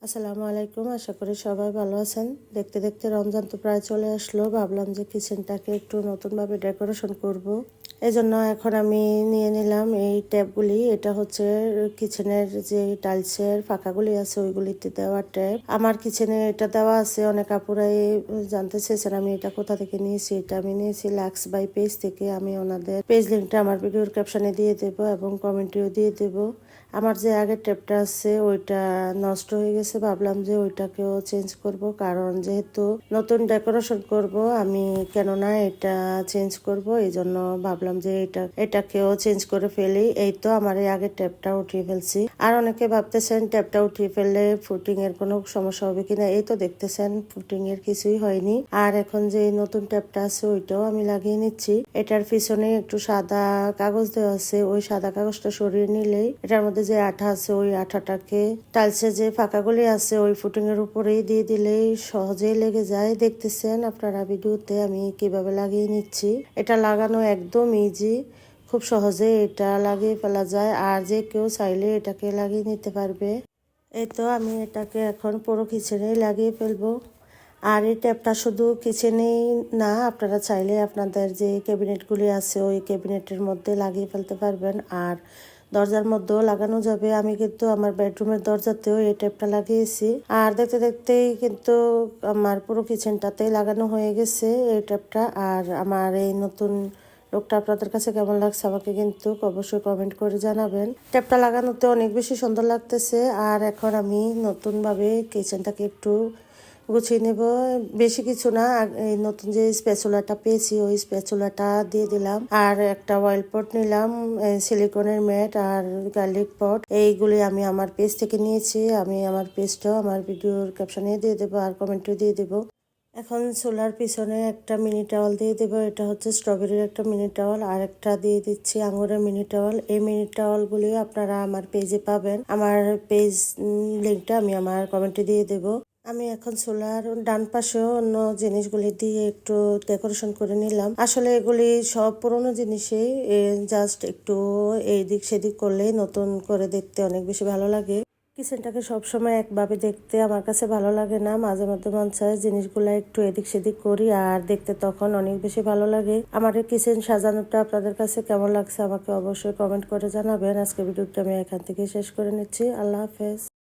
আসসালামু আলাইকুম, আশা করি সবাই ভালো আছেন। দেখতে দেখতে রমজান তো প্রায় চলে আসলো। ভাবলাম যে কিচেনটাকে একটু নতুনভাবে ডেকোরেশন করব। এই জন্য এখন আমি নিয়ে নিলাম এই ট্যাপগুলি। এটা হচ্ছে কিচেনের যে টাইলসের ফাঁকাগুলি আছে ওইগুলিতে দেওয়া ট্যাপ। আমার কিচেনে এটা দেওয়া আছে। অনেক আপুরাই জানতে চেয়েছেন আমি এটা কোথা থেকে নিয়েছি। এটা আমি নিয়েছি লাক্স বাই পেজ থেকে। আমি ওনাদের পেজ লিঙ্কটা আমার ভিডিওর ক্যাপশনে দিয়ে দেবো এবং কমেন্টেও দিয়ে দেবো। আমার যে আগের ট্যাপটা আছে ওইটা নষ্ট হয়ে গেছে। ভাবলাম যে ওইটাকেও চেঞ্জ করব, কারণ যেহেতু নতুন ডেকোরেশন করব আমি, কেননা এটা চেঞ্জ করব, এই জন্য ভাবলাম যে এটাকেও চেঞ্জ করে ফেলি। এই তো আমার এই আগের ট্যাপটা উঠিয়ে ফেলছি। আর অনেকে ভাবতেছেন ট্যাপটা উঠিয়ে ফেললে ফুটিং এর কোনো সমস্যা হবে কিনা। এই তো দেখতেছেন ফুটিং এর কিছুই হয়নি। আর এখন যে নতুন ট্যাপটা আছে ওইটাও আমি লাগিয়ে নিচ্ছি। এটার পিছনে একটু সাদা কাগজ দেওয়া আছে। ওই সাদা কাগজটা সরিয়ে নিলেই এটার মধ্যে যে আঠা আছে ওই আঠাটাকে টাইলসের যে ফাঁকাগুলি আছে ওই ফুটিং এর উপরেই দিয়ে দিলেই সহজেই লেগে যায়। দেখতেছেন আপনারা ভিডিওতে আমি কিভাবে লাগিয়ে নিচ্ছি। এটা লাগানো একদম ইজি, খুব সহজে এটা লাগিয়ে ফেলা যায়। আর যে কেউ চাইলে এটাকে লাগিয়ে নিতে পারবে। এই তো আমি এটাকে এখন পুরো কিচেনেই লাগিয়ে ফেলবো। আর এই ট্যাপটা শুধু কিচেনেই না, আপনারা চাইলে আপনাদের যে ক্যাবিনেটগুলি আছে ওই ক্যাবিনেটের মধ্যে লাগিয়ে ফেলতে পারবেন। আর দরজার মধ্যেও লাগানো যাবে। আমি কিন্তু আমার বেডরুমের দরজাতেও এই ট্যাপটা লাগিয়েছি। আর দেখতে দেখতেই কিন্তু আমার পুরো কিচেনটাতেই লাগানো হয়ে গেছে এই ট্যাপটা। আর আমার এই নতুন লোকটা আপনাদের কাছে কেমন লাগছে আমাকে কিন্তু অবশ্যই কমেন্ট করে জানাবেন। ট্যাপটা লাগানোতে অনেক বেশি সুন্দর লাগতেছে। আর এখন আমি নতুনভাবে কিচেনটাকে একটু গুছিয়ে নেব। বেশি কিছু না, এই নতুন যে স্প্যাচুলাটা পেয়েছি ওই স্প্যাচুলাটা দিয়ে দিলাম। আর একটা অয়েল পট নিলাম, সিলিকনের ম্যাট আর গার্লিক পট। এইগুলি আমি আমার পেজ থেকে নিয়েছি। আমি আমার পেজটাও আমার ভিডিওর ক্যাপশনে দিয়ে দেবো আর কমেন্টও দিয়ে দেবো। এখন চুলার পিছনে একটা মিনি টাওয়াল দিয়ে দেবো। এটা হচ্ছে স্ট্রবেরির একটা মিনি টাওয়াল। আর একটা দিয়ে দিচ্ছি আঙুরের মিনি টাওয়াল। এই মিনি টাওয়ালগুলি আপনারা আমার পেজে পাবেন। আমার পেজ লিঙ্কটা আমি আমার কমেন্টে দিয়ে দেবো। আমি এখন চুলার ডান পাশেও অন্য জিনিসগুলি দিয়ে একটু ডেকোরেশন করে নিলাম। আসলে এগুলি সব পুরোনো জিনিসেই, জাস্ট একটু এই দিক সেদিক করলেই নতুন করে দেখতে অনেক বেশি ভালো লাগে। কিচেনটাকে সবসময় একভাবে দেখতে আমার কাছে ভালো লাগে না, মাঝে মধ্যে মন চায় জিনিসগুলা একটু এদিক সেদিক করি, আর দেখতে তখন অনেক বেশি ভালো লাগে। আমার এই কিচেন সাজানোটা আপনাদের কাছে কেমন লাগছে আমাকে অবশ্যই কমেন্ট করে জানাবেন। আজকে ভিডিওটা আমি এখান থেকে শেষ করে নিচ্ছি। আল্লাহ হাফেজ।